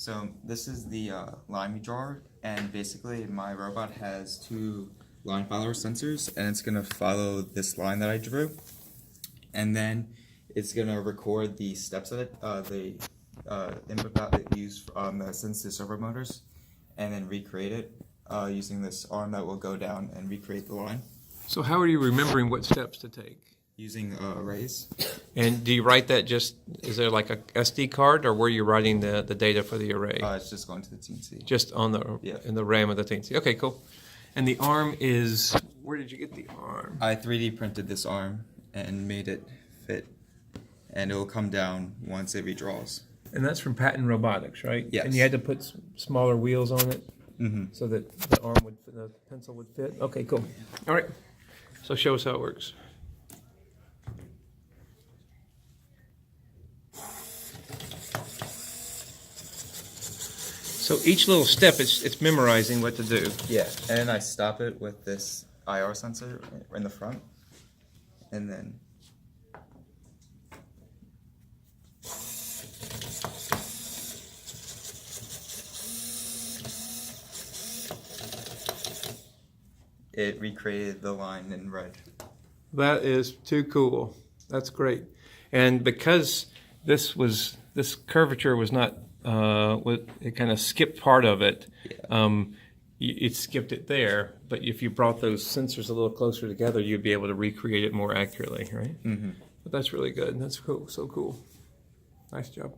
So this is the line redrawer, and basically my robot has two line follower sensors, and it's going to follow this line that I drew, and then it's going to record the steps of it, the input value used on the sensor servo motors, and then recreate it using this arm that will go down and recreate the line. So how are you remembering what steps to take? Using arrays. And do you write that is there like a SD card, or were you writing the data for the array? It's just going to the TNC. Just on in the RAM of the TNC. Okay, cool. And the arm is, where did you get the arm? I 3D printed this arm and made it fit, and it will come down once it redraws. And that's from Patent Robotics, right? Yes. And you had to put smaller wheels on it so that the arm would, the pencil would fit. Okay, cool. All right. So show us how it works. So each little step, it's memorizing what to do. Yeah, and I stop it with this IR sensor in the front, and then it recreated the line in red. That is too cool. That's great. And because this curvature was not, it kind of skipped part of it. Yeah. It skipped it there, but if you brought those sensors a little closer together, you'd be able to recreate it more accurately, right? But that's really good. That's cool. So cool. Nice job.